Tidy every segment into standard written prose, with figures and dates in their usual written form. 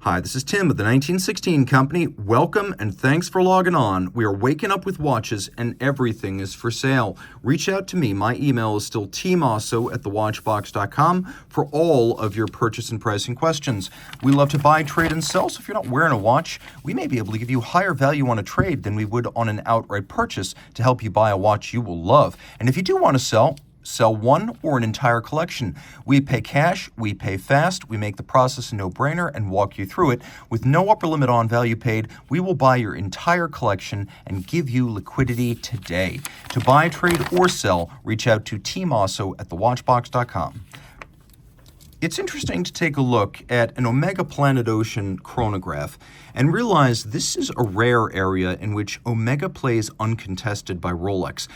Hi, this is Tim of the 1916 Company. Welcome and thanks for logging on. We are waking up with watches and everything is for sale. Reach out to me. My email is still tmosso@thewatchbox.com for all of your purchase and pricing questions. We love to buy, trade, and sell, so if you're not wearing a watch, we may be able to give you higher value on a trade than we would on an outright purchase to help you buy a watch you will love. And if you do want to sell one or an entire collection. We pay cash, we pay fast, we make the process a no-brainer and walk you through it. With no upper limit on value paid, we will buy your entire collection and give you liquidity today. To buy, trade, or sell, reach out to tmosso@thewatchbox.com. It's interesting to take a look at an Omega Planet Ocean chronograph and realize this is a rare area in which Omega plays uncontested by Rolex.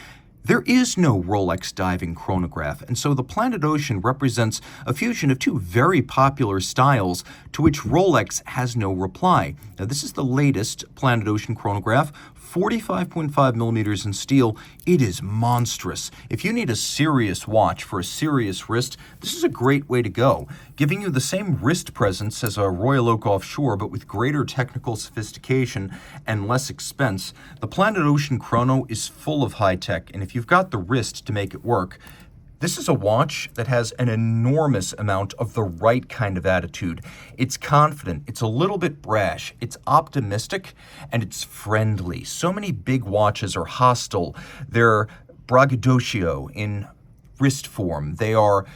There is no Rolex diving chronograph, and so the Planet Ocean represents a fusion of two very popular styles to which Rolex has no reply. Now, this is the latest Planet Ocean chronograph, 45.5 millimeters in steel. It is monstrous. If you need a serious watch for a serious wrist, this is a great way to go, giving you the same wrist presence as a Royal Oak Offshore, but with greater technical sophistication and less expense. The Planet Ocean Chrono is full of high tech, and if you've got the wrist to make it work, this is a watch that has an enormous amount of the right kind of attitude. It's confident, it's a little bit brash, it's optimistic, and it's friendly. So many big watches are hostile. They're braggadocio in wrist form. They are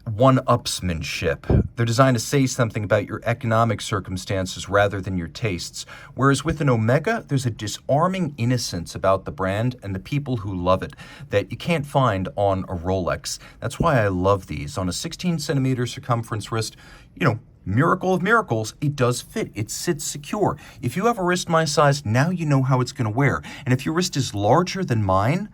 one-upsmanship. They're designed to say something about your economic circumstances rather than your tastes. Whereas with an Omega, there's a disarming innocence about the brand and the people who love it that you can't find on a Rolex. That's why I love these. On a 16-centimeter circumference wrist, miracle of miracles, it does fit. It sits secure. If you have a wrist my size, now you know how it's going to wear. And if your wrist is larger than mine,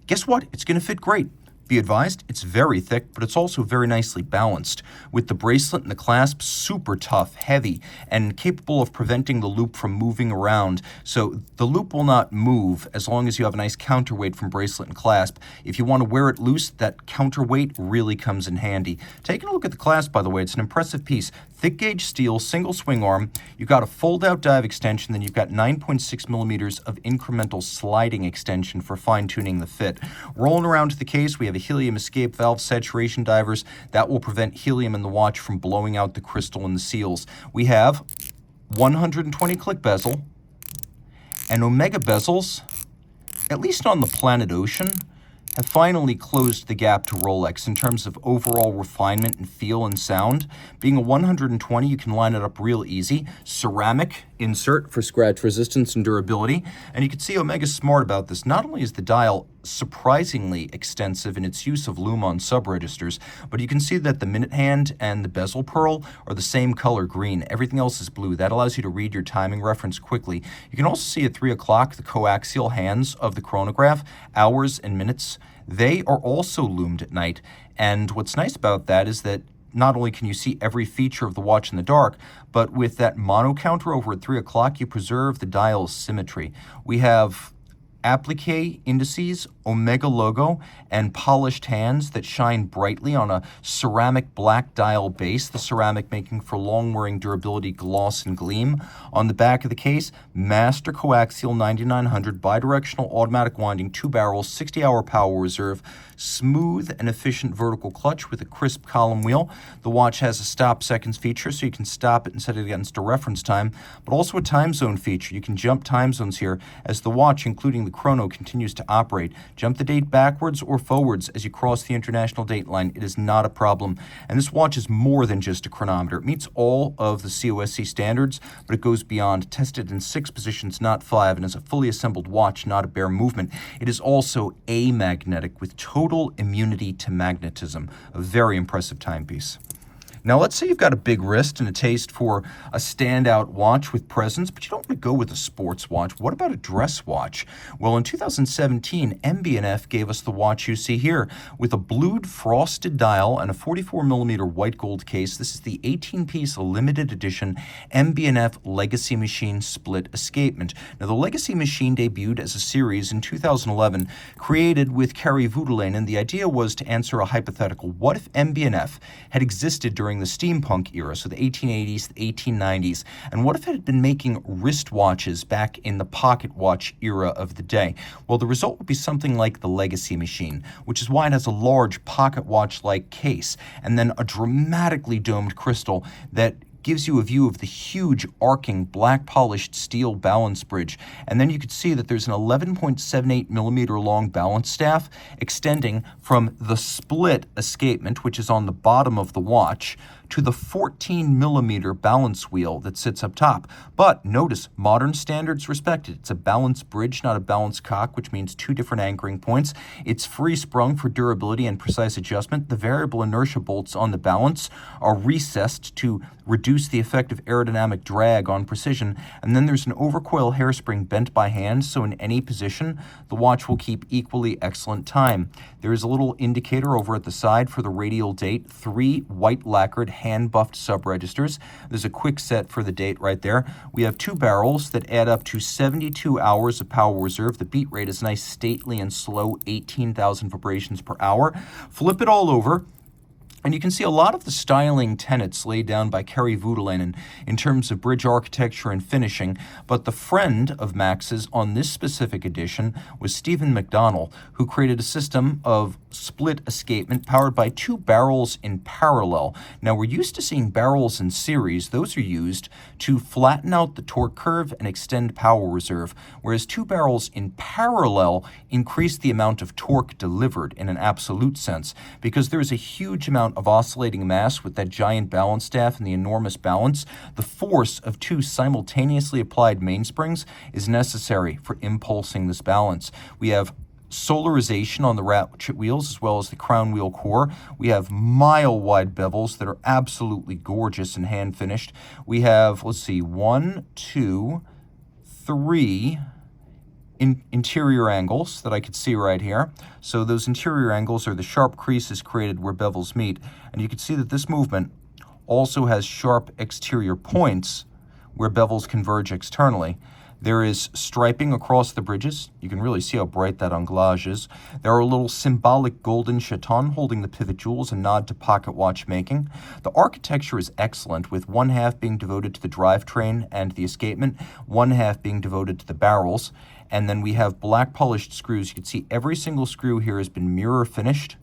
guess what? It's going to fit great. Be advised, it's very thick, but it's also very nicely balanced, with the bracelet and the clasp super tough, heavy, and capable of preventing the loop from moving around. So the loop will not move as long as you have a nice counterweight from bracelet and clasp. If you want to wear it loose, that counterweight really comes in handy. Taking a look at the clasp, by the way, it's an impressive piece. Thick gauge steel, single swing arm. You've got a fold-out dive extension, then you've got 9.6 millimeters of incremental sliding extension for fine-tuning the fit. Rolling around to the case, we have a helium escape valve saturation divers that will prevent helium in the watch from blowing out the crystal and the seals. We have 120 click bezel, and Omega bezels, at least on the Planet Ocean, have finally closed the gap to Rolex in terms of overall refinement and feel and sound. Being a 120, you can line it up real easy. Ceramic insert for scratch resistance and durability. And you can see Omega's smart about this. Not only is the dial surprisingly extensive in its use of Lume sub-registers, but you can see that the minute hand and the bezel pearl are the same color green. Everything else is blue. That allows you to read your timing reference quickly. You can also see at 3 o'clock the coaxial hands of the chronograph, hours and minutes. They are also loomed at night. And what's nice about that is that not only can you see every feature of the watch in the dark, but with that mono counter over at 3 o'clock, you preserve the dial's symmetry. We have applique indices, Omega logo, and polished hands that shine brightly on a ceramic black dial base, the ceramic making for long-wearing durability, gloss, and gleam. On the back of the case, Master Coaxial 9900 bidirectional automatic winding 2-barrel 60-hour power reserve, smooth and efficient vertical clutch with a crisp column wheel. The watch has a stop seconds feature, so you can stop it and set it against a reference time, but also a time zone feature. You can jump time zones here as the watch, including the chrono, continues to operate. Jump the date backwards or forwards as you cross the international date line. It is not a problem. And this watch is more than just a chronometer. It meets all of the COSC standards, but it goes beyond. Tested in 6 positions, not 5, and is a fully assembled watch, not a bare movement. It is also amagnetic with total immunity to magnetism. A very impressive timepiece. Now, let's say you've got a big wrist and a taste for a standout watch with presence, but you don't want to go with a sports watch. What about a dress watch? Well, in 2017, MB&F gave us the watch you see here with a blued frosted dial and a 44mm white gold case. This is the 18-piece limited edition MB&F Legacy Machine Split Escapement. Now, the Legacy Machine debuted as a series in 2011, created with Kari Voutilainen. The idea was to answer a hypothetical. What if MB&F had existed during during the steampunk era, so the 1880s, the 1890s? And what if it had been making wristwatches back in the pocket watch era of the day? Well, the result would be something like the Legacy machine, which is why it has a large pocket watch-like case, and then a dramatically domed crystal that gives you a view of the huge arcing black polished steel balance bridge. And then you could see that there's an 11.78 millimeter long balance staff extending from the split escapement, which is on the bottom of the watch, to the 14 millimeter balance wheel that sits up top. But notice, modern standards respected. It's a balance bridge, not a balance cock, which means two different anchoring points. It's free sprung for durability and precise adjustment. The variable inertia bolts on the balance are recessed to reduce the effect of aerodynamic drag on precision. And then there's an overcoil hairspring bent by hand, so in any position, the watch will keep equally excellent time. There is a little indicator over at the side for the radial date, 3 white lacquered hand-buffed sub-registers. There's a quick set for the date right there. We have 2 barrels that add up to 72 hours of power reserve. The beat rate is nice, stately, and slow, 18,000 vibrations per hour. Flip it all over, and you can see a lot of the styling tenets laid down by Kari Voutilainen in terms of bridge architecture and finishing, but the friend of Max's on this specific edition was Stephen McDonnell, who created a system of split escapement powered by 2 barrels in parallel. Now, we're used to seeing barrels in series. Those are used to flatten out the torque curve and extend power reserve, whereas 2 barrels in parallel increase the amount of torque delivered in an absolute sense, because there is a huge amount of oscillating mass with that giant balance staff and the enormous balance. The force of 2 simultaneously applied mainsprings is necessary for impulsing this balance. We have solarization on the ratchet wheels as well as the crown wheel core. We have mile-wide bevels that are absolutely gorgeous and hand-finished. We have, 1, 2, 3 interior angles that I could see right here. So those interior angles are the sharp creases created where bevels meet. And you can see that this movement also has sharp exterior points where bevels converge externally. There is striping across the bridges. You can really see how bright that anglage is. There are little symbolic golden chatons holding the pivot jewels, a nod to pocket watchmaking. The architecture is excellent, with one half being devoted to the drivetrain and the escapement, one half being devoted to the barrels. And then we have black polished screws. You can see every single screw here has been mirror finished.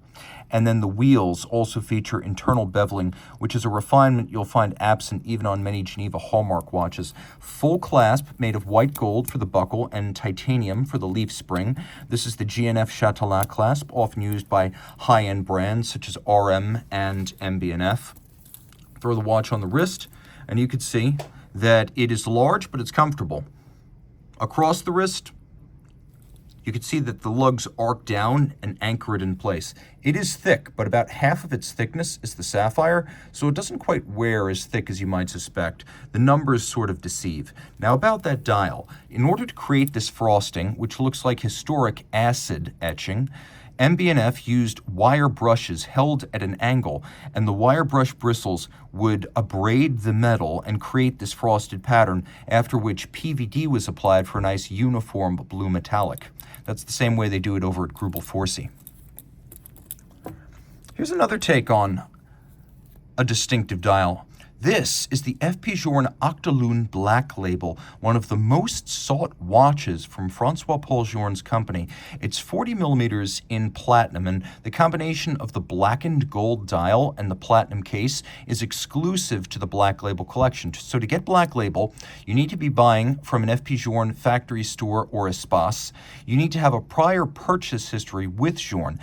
And then the wheels also feature internal beveling, which is a refinement you'll find absent even on many Geneva Hallmark watches. Full clasp made of white gold for the buckle and titanium for the leaf spring. This is the GNF Chatelain clasp, often used by high-end brands such as RM and MB&F. Throw the watch on the wrist, and you can see that it is large, but it's comfortable. Across the wrist, you can see that the lugs arc down and anchor it in place. It is thick, but about half of its thickness is the sapphire, so it doesn't quite wear as thick as you might suspect. The numbers sort of deceive. Now about that dial, in order to create this frosting, which looks like historic acid etching, MB&F used wire brushes held at an angle, and the wire brush bristles would abrade the metal and create this frosted pattern, after which PVD was applied for a nice uniform blue metallic. That's the same way they do it over at Grubel Forsey. Here's another take on a distinctive dial. This is the FP Journe Octa Lune Black Label, one of the most sought watches from Francois-Paul Journe's company. It's 40 millimeters in platinum, and the combination of the blackened gold dial and the platinum case is exclusive to the Black Label collection. So to get Black Label, you need to be buying from an FP Journe factory store or espace. You need to have a prior purchase history with Journe,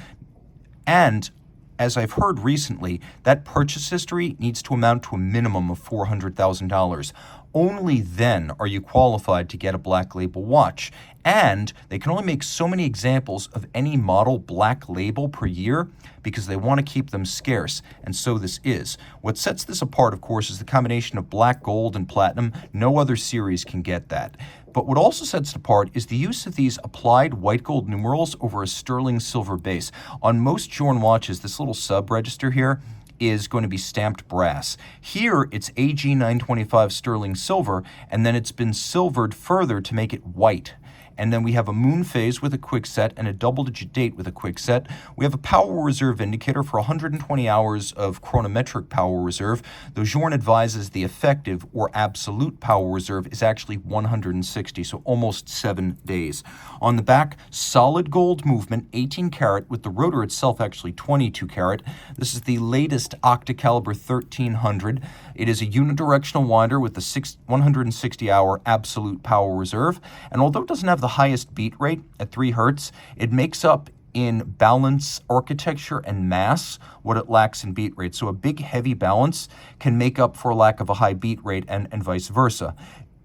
and as I've heard recently, that purchase history needs to amount to a minimum of $400,000. Only then are you qualified to get a Black Label watch. And they can only make so many examples of any model Black Label per year because they want to keep them scarce, and so this is. What sets this apart, of course, is the combination of black gold and platinum. No other series can get that. But what also sets it apart is the use of these applied white gold numerals over a sterling silver base. On most Journe watches, this little sub-register here is going to be stamped brass. Here, it's AG 925 sterling silver, and then it's been silvered further to make it white. And then we have a moon phase with a quick set and a double-digit date with a quick set. We have a power reserve indicator for 120 hours of chronometric power reserve, though Journe advises the effective or absolute power reserve is actually 160, so almost 7 days. On the back, solid gold movement, 18 karat, with the rotor itself actually 22 karat. This is the latest Octa caliber 1300. It is a unidirectional winder with the 160-hour absolute power reserve, and although it doesn't have the highest beat rate at 3 hertz, it makes up in balance, architecture, and mass what it lacks in beat rate. So a big, heavy balance can make up for a lack of a high beat rate and vice versa.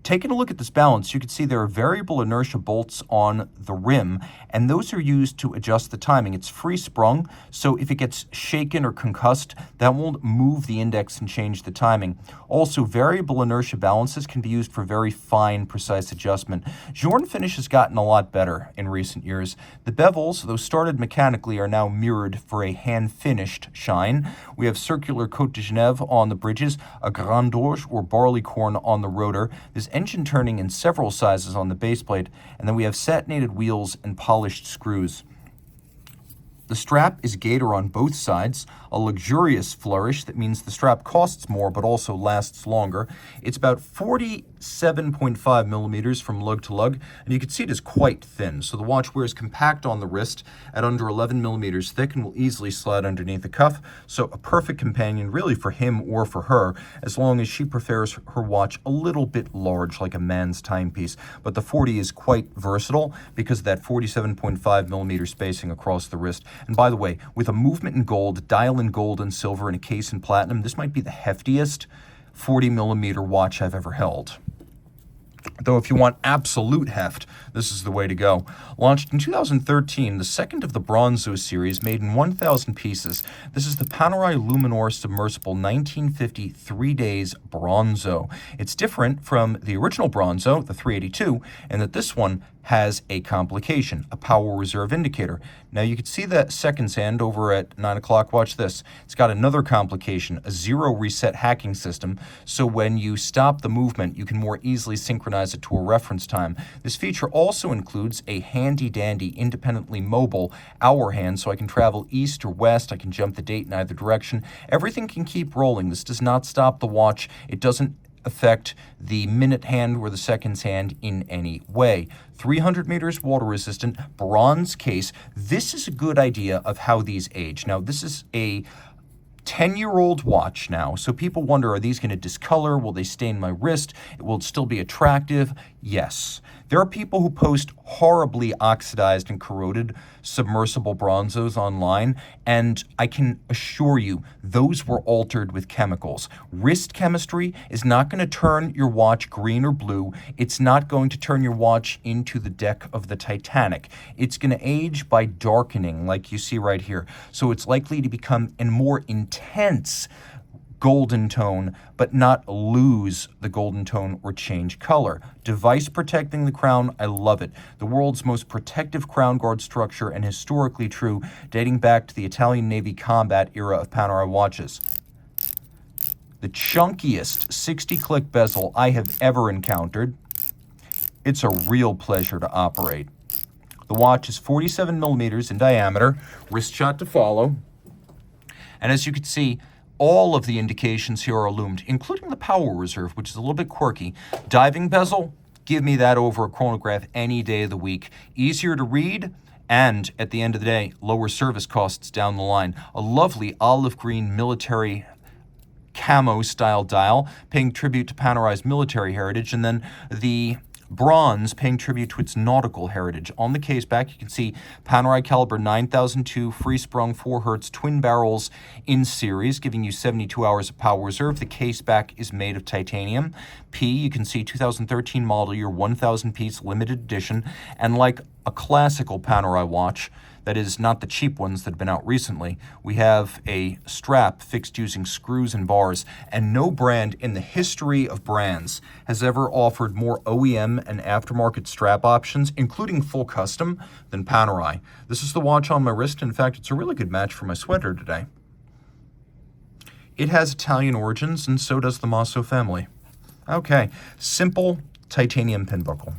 Taking a look at this balance, you can see there are variable inertia bolts on the rim, and those are used to adjust the timing. It's free sprung, so if it gets shaken or concussed, that won't move the index and change the timing. Also, variable inertia balances can be used for very fine, precise adjustment. Journe finish has gotten a lot better in recent years. The bevels, though started mechanically, are now mirrored for a hand-finished shine. We have circular Côte de Genève on the bridges, a Grand Orge or barleycorn on the rotor. There's engine turning in several sizes on the base plate, and then we have satinated wheels and polished screws. The strap is gator on both sides, a luxurious flourish that means the strap costs more but also lasts longer. It's about 47.5 millimeters from lug to lug, and you can see it is quite thin, so the watch wears compact on the wrist at under 11 millimeters thick and will easily slide underneath the cuff, so a perfect companion really for him or for her, as long as she prefers her watch a little bit large like a man's timepiece. But the 40 is quite versatile because of that 47.5 millimeter spacing across the wrist. And by the way, with a movement in gold, dial in gold and silver, and a case in platinum, this might be the heftiest 40 millimeter watch I've ever held. Though if you want absolute heft, this is the way to go. Launched in 2013, the second of the Bronzo series, made in 1,000 pieces. This is the Panerai Luminor Submersible 1950 3 days Bronzo. It's different from the original Bronzo, the 382, in that this one has a complication, a power reserve indicator. Now you can see that seconds hand over at 9 o'clock. Watch this. It's got another complication, a zero reset hacking system, so when you stop the movement, you can more easily synchronize it to a reference time. This feature also includes a handy-dandy, independently mobile hour hand, so I can travel east or west, I can jump the date in either direction. Everything can keep rolling. This does not stop the watch. It doesn't affect the minute hand or the seconds hand in any way. 300 meters water resistant, bronze case. This is a good idea of how these age. Now, this is a 10-year-old watch now, so people wonder, are these going to discolor? Will they stain my wrist? Will it still be attractive? Yes. There are people who post horribly oxidized and corroded submersible bronzos online, and I can assure you those were altered with chemicals. Wrist chemistry is not going to turn your watch green or blue. It's not going to turn your watch into the deck of the Titanic. It's going to age by darkening, like you see right here. So it's likely to become a more intense golden tone, but not lose the golden tone or change color. Device protecting the crown, I love it. The world's most protective crown guard structure, and historically true, dating back to the Italian Navy combat era of Panerai watches. The chunkiest 60-click bezel I have ever encountered. It's a real pleasure to operate. The watch is 47 millimeters in diameter, wrist shot to follow, and as you can see, all of the indications here are illumined, including the power reserve, which is a little bit quirky. Diving bezel, give me that over a chronograph any day of the week. Easier to read, and at the end of the day, lower service costs down the line. A lovely olive green military camo style dial, paying tribute to Panerai's military heritage, and then the bronze paying tribute to its nautical heritage. On the case back, you can see Panerai caliber 9002 free sprung 4 hertz twin barrels in series, giving you 72 hours of power reserve. The case back is made of titanium. P, you can see 2013 model year 1,000 piece limited edition, and like a classical Panerai watch, that is not the cheap ones that have been out recently, we have a strap fixed using screws and bars, and no brand in the history of brands has ever offered more OEM and aftermarket strap options, including full custom, than Panerai. This is the watch on my wrist. In fact, it's a really good match for my sweater today. It has Italian origins, and so does the Mosso family. Okay, simple titanium pin buckle.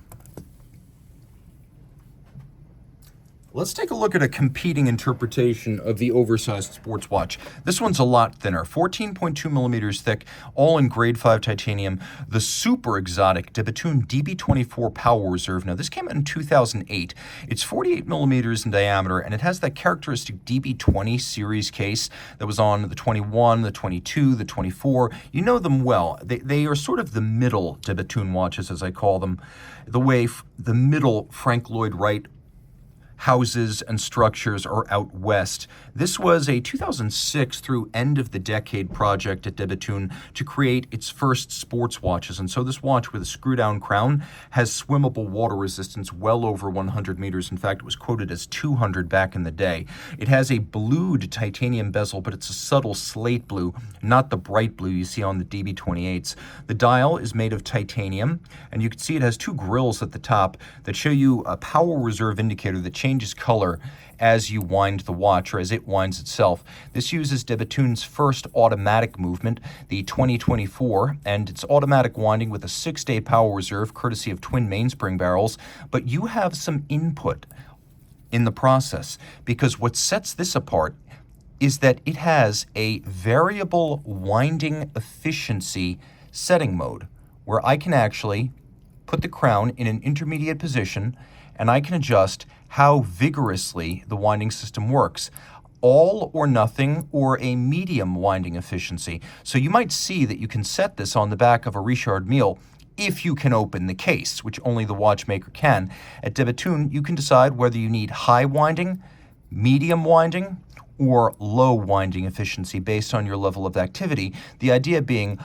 Let's take a look at a competing interpretation of the oversized sports watch. This one's a lot thinner, 14.2 millimeters thick, all in grade 5 titanium. The super exotic Bethune DB24 Power Reserve. Now, this came out in 2008. It's 48 millimeters in diameter, and it has that characteristic DB20 series case that was on the 21, the 22, the 24. You know them well. They are sort of the middle Bethune watches, as I call them. The way the middle Frank Lloyd Wright houses and structures are out west. This was a 2006 through end of the decade project at Bethune to create its first sports watches. And so this watch with a screw down crown has swimmable water resistance well over 100 meters. In fact, it was quoted as 200 back in the day. It has a blued titanium bezel, but it's a subtle slate blue, not the bright blue you see on the DB28s. The dial is made of titanium, and you can see it has two grills at the top that show you a power reserve indicator that changes color as you wind the watch or as it winds itself. This uses Bethune's first automatic movement, the 2024, and it's automatic winding with a 6-day power reserve courtesy of twin mainspring barrels, but you have some input in the process because what sets this apart is that it has a variable winding efficiency setting mode where I can actually put the crown in an intermediate position and I can adjust how vigorously the winding system works. All or nothing or a medium winding efficiency. So you might see that you can set this on the back of a Richard Mille if you can open the case, which only the watchmaker can. At Bethune, you can decide whether you need high winding, medium winding, or low winding efficiency based on your level of activity. The idea being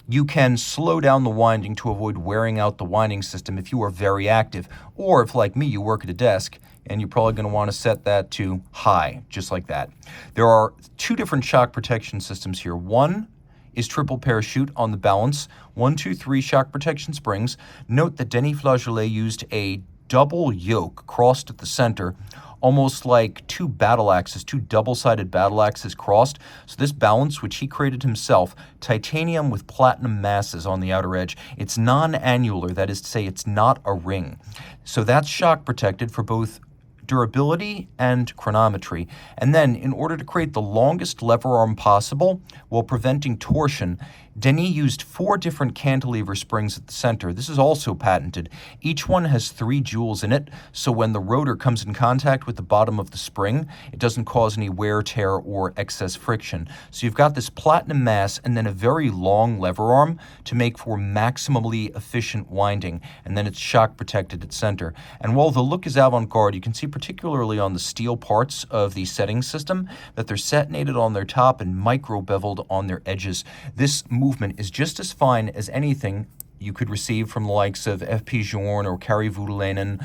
you can slow down the winding to avoid wearing out the winding system if you are very active, or if, like me, you work at a desk, and you're probably going to want to set that to high, just like that. There are two different shock protection systems here. One is triple parachute on the balance, 1, 2, 3 shock protection springs. Note that Denis Flageolet used a double yoke crossed at the center, almost like two battle axes, two double-sided battle axes crossed. So this balance, which he created himself, titanium with platinum masses on the outer edge. It's non-annular, that is to say it's not a ring. So that's shock protected for both durability and chronometry. And then, in order to create the longest lever arm possible while preventing torsion, Denis used 4 different cantilever springs at the center. This is also patented. Each one has 3 jewels in it, so when the rotor comes in contact with the bottom of the spring, it doesn't cause any wear, tear, or excess friction. So you've got this platinum mass and then a very long lever arm to make for maximally efficient winding, and then it's shock protected at center. And while the look is avant-garde, you can see particularly on the steel parts of the setting system that they're satinated on their top and micro-beveled on their edges. This movement is just as fine as anything you could receive from the likes of FP Journe or Kari Voutilainen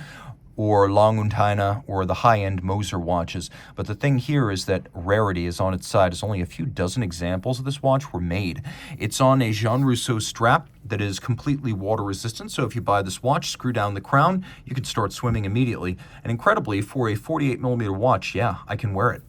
or Lange or the high-end Moser watches. But the thing here is that rarity is on its side, as only a few dozen examples of this watch were made. It's on a Jean Rousseau strap that is completely water resistant, so if you buy this watch, screw down the crown, you can start swimming immediately. And incredibly, for a 48mm watch, yeah, I can wear it.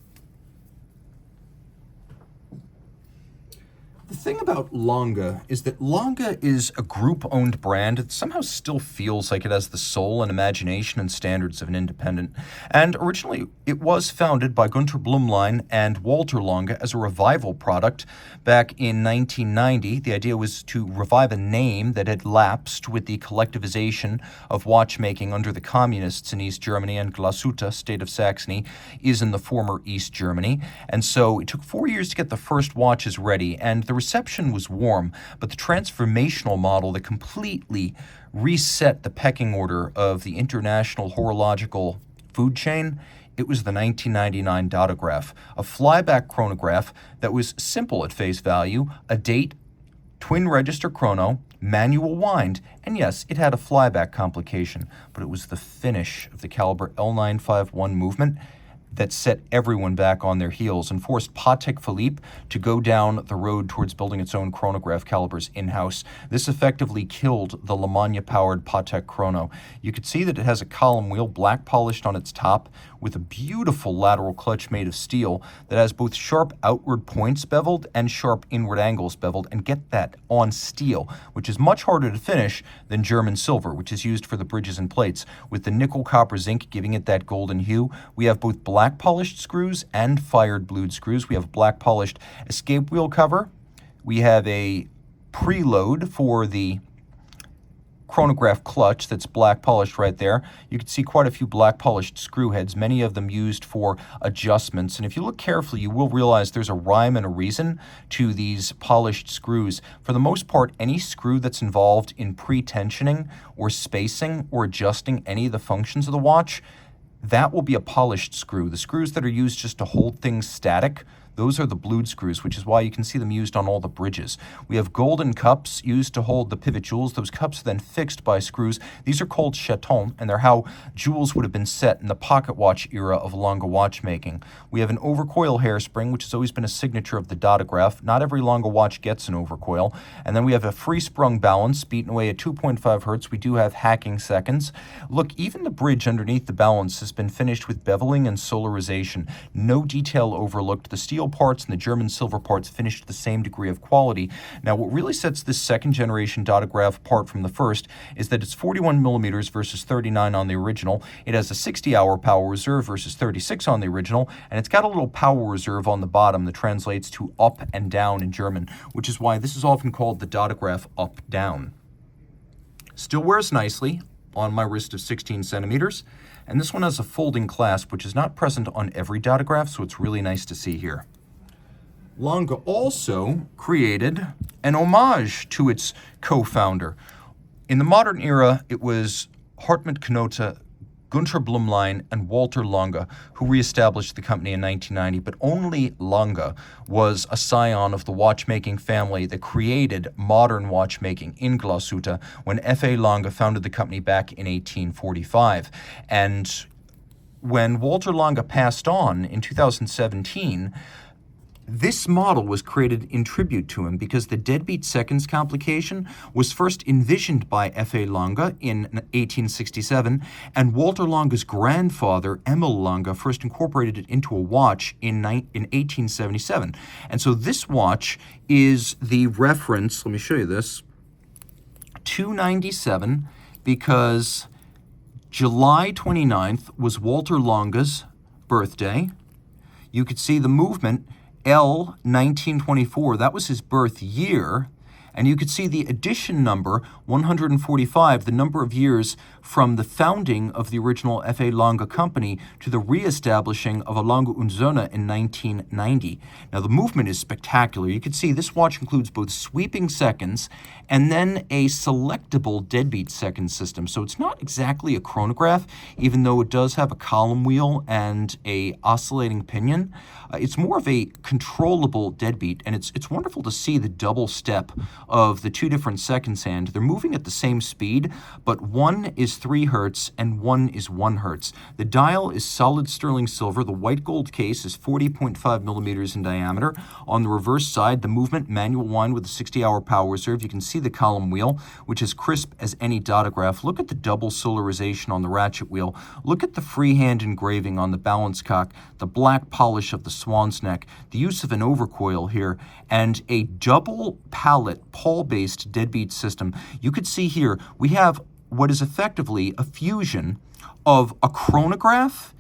The thing about Lange is that Lange is a group-owned brand. It somehow still feels like it has the soul and imagination and standards of an independent. And originally, it was founded by Gunter Blumlein and Walter Lange as a revival product back in 1990. The idea was to revive a name that had lapsed with the collectivization of watchmaking under the communists in East Germany, and Glashütte, state of Saxony, is in the former East Germany. And so it took 4 years to get the first watches ready, and the reception was warm, but the transformational model that completely reset the pecking order of the international horological food chain, it was the 1999 Datograph, a flyback chronograph that was simple at face value, a date, twin register chrono, manual wind, and yes, it had a flyback complication, but it was the finish of the caliber L951 movement that set everyone back on their heels and forced Patek Philippe to go down the road towards building its own chronograph calibers in-house. This effectively killed the Lemania-powered Patek Chrono. You could see that it has a column wheel, black polished on its top, with a beautiful lateral clutch made of steel that has both sharp outward points beveled and sharp inward angles beveled, and get that on steel, which is much harder to finish than German silver, which is used for the bridges and plates. With the nickel copper zinc giving it that golden hue, we have both black polished screws and fired blued screws. We have a black polished escape wheel cover. We have a preload for the chronograph clutch that's black polished right there. You can see quite a few black polished screw heads, many of them used for adjustments. And if you look carefully, you will realize there's a rhyme and a reason to these polished screws. For the most part, any screw that's involved in pre-tensioning or spacing or adjusting any of the functions of the watch, that will be a polished screw. The screws that are used just to hold things static, those are the blued screws, which is why you can see them used on all the bridges. We have golden cups used to hold the pivot jewels. Those cups are then fixed by screws. These are called chatons, and they're how jewels would have been set in the pocket watch era of Lange watchmaking. We have an overcoil hairspring, which has always been a signature of the Datograph. Not every Lange watch gets an overcoil. And then we have a free-sprung balance, beaten away at 2.5 hertz. We do have hacking seconds. Look, even the bridge underneath the balance has been finished with beveling and solarization. No detail overlooked. The steel parts and the German silver parts finished the same degree of quality. Now, what really sets this second generation Datograph apart from the first is that it's 41 millimeters versus 39 on the original. It has a 60-hour power reserve versus 36 on the original, and it's got a little power reserve on the bottom that translates to up and down in German, which is why this is often called the Datograph up-down. Still wears nicely on my wrist of 16 centimeters, and this one has a folding clasp, which is not present on every Datograph, so it's really nice to see here. Lange also created an homage to its co-founder. In the modern era, it was Hartmut Knote, Gunther Blumlein, and Walter Lange who reestablished the company in 1990, but only Lange was a scion of the watchmaking family that created modern watchmaking in Glashütte when F.A. Lange founded the company back in 1845. And when Walter Lange passed on in 2017, this model was created in tribute to him because the deadbeat seconds complication was first envisioned by F.A. Lange in 1867, and Walter Lange's grandfather, Emil Lange, first incorporated it into a watch in 1877. And so this watch is the reference, let me show you this, 297, because July 29th was Walter Lange's birthday. You could see the movement L 1924, that was his birth year, and you could see the edition number 145, the number of years from the founding of the original F.A. Lange company to the reestablishing of a Lange und Sohne in 1990. Now the movement is spectacular. You can see this watch includes both sweeping seconds and then a selectable deadbeat second system. So it's not exactly a chronograph, even though it does have a column wheel and a oscillating pinion. It's more of a controllable deadbeat, and it's wonderful to see the double step of the two different seconds hand. They're moving at the same speed, but one is 3 hertz and one is 1 hertz. The dial is solid sterling silver. The white gold case is 40.5 millimeters in diameter. On the reverse side, the movement, manual wind with a 60-hour power reserve. You can see the column wheel, which is crisp as any Datograph. Look at the double solarization on the ratchet wheel. Look at the freehand engraving on the balance cock, the black polish of the swan's neck, the use of an overcoil here, and a double pallet Paul-based deadbeat system. You could see here we have what is effectively a fusion of a chronograph,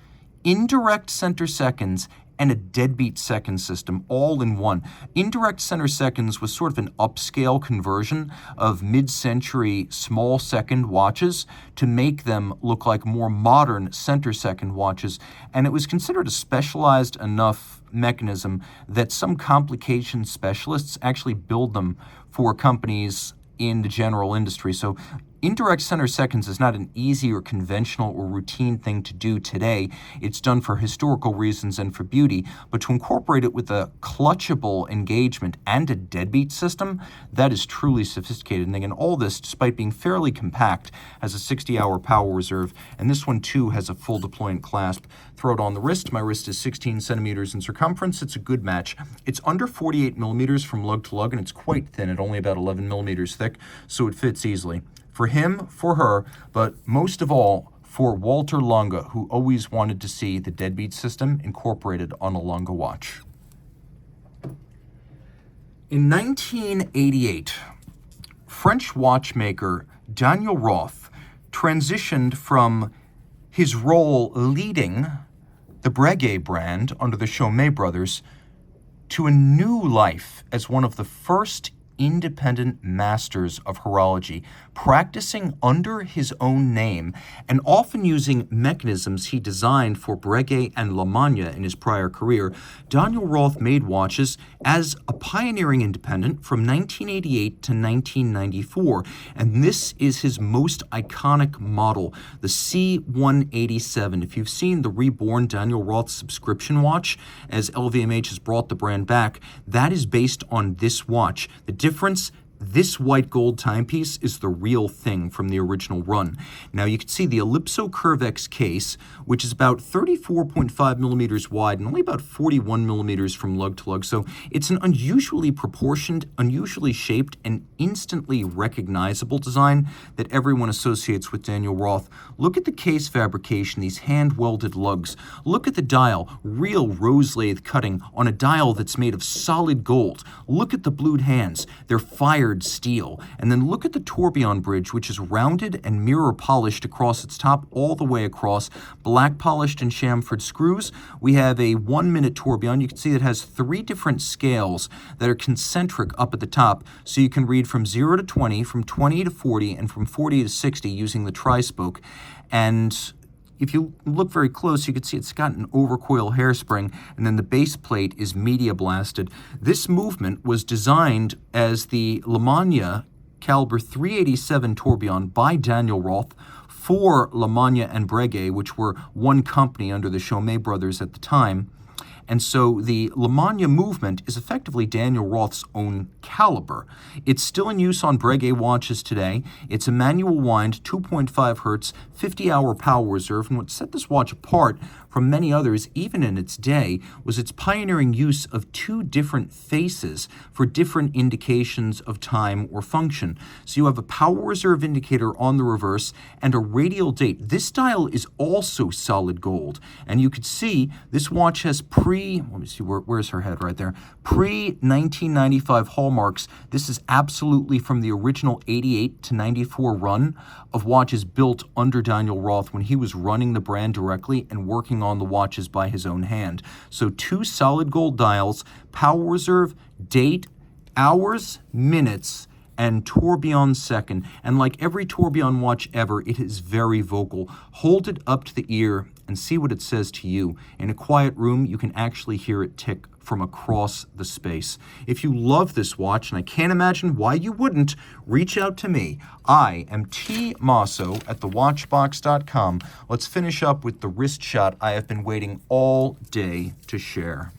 indirect center seconds, and a deadbeat second system all in one. Indirect center seconds was sort of an upscale conversion of mid-century small second watches to make them look like more modern center second watches, and it was considered a specialized enough mechanism that some complication specialists actually build them for companies in the general industry. So indirect center seconds is not an easy or conventional or routine thing to do today. It's done for historical reasons and for beauty, but to incorporate it with a clutchable engagement and a deadbeat system, that is truly sophisticated. And again, all this, despite being fairly compact, has a 60-hour power reserve, and this one too has a full deployant clasp. Throw it on the wrist. My wrist is 16 centimeters in circumference. It's a good match. It's under 48 millimeters from lug to lug, and it's quite thin at only about 11 millimeters thick, so it fits easily. For him, for her, but most of all, for Walter Lange, who always wanted to see the deadbeat system incorporated on a Lange watch. In 1988, French watchmaker Daniel Roth transitioned from his role leading the Breguet brand under the Chaumet brothers to a new life as one of the first independent masters of horology, practicing under his own name and often using mechanisms he designed for Breguet and Lange in his prior career. Daniel Roth made watches as a pioneering independent from 1988 to 1994, and this is his most iconic model, the C187. If you've seen the reborn Daniel Roth subscription watch, as LVMH has brought the brand back, that is based on this watch. The difference, this white gold timepiece is the real thing from the original run. Now you can see the Ellipso Curvex case, which is about 34.5 millimeters wide and only about 41 millimeters from lug to lug. So it's an unusually proportioned, unusually shaped, and instantly recognizable design that everyone associates with Daniel Roth. Look at the case fabrication, these hand-welded lugs. Look at the dial, real rose lathe cutting on a dial that's made of solid gold. Look at the blued hands, they're fired steel. And then look at the tourbillon bridge, which is rounded and mirror polished across its top all the way across, black polished and chamfered screws. We have a 1-minute tourbillon. You can see it has 3 different scales that are concentric up at the top, so you can read from 0 to 20, from 20 to 40, and from 40 to 60 using the tri-spoke. And if you look very close, you can see it's got an overcoil hairspring, and then the base plate is media blasted. This movement was designed as the Lange caliber 387 tourbillon by Daniel Roth for Lange and Breguet, which were one company under the Chaumet brothers at the time. And so the Lange movement is effectively Daniel Roth's own caliber. It's still in use on Breguet watches today. It's a manual wind, 2.5 hertz, 50-hour power reserve, and what set this watch apart from many others, even in its day, was its pioneering use of 2 different faces for different indications of time or function. So you have a power reserve indicator on the reverse and a radial date. This dial is also solid gold, and you could see this watch has let me see, where's her head right there, pre-1995 hallmarks. This is absolutely from the original 88 to 94 run of watches built under Daniel Roth when he was running the brand directly and working on the watches by his own hand. So 2 solid gold dials, power reserve, date, hours, minutes, and tourbillon second. And like every tourbillon watch ever, it is very vocal. Hold it up to the ear and see what it says to you. In a quiet room, you can actually hear it tick from across the space. If you love this watch, and I can't imagine why you wouldn't, reach out to me. I am Team Mosso at thewatchbox.com. Let's finish up with the wrist shot I have been waiting all day to share.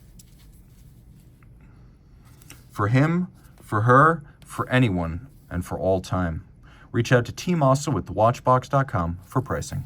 For him, for her, for anyone, and for all time. Reach out to Team Mosso at thewatchbox.com for pricing.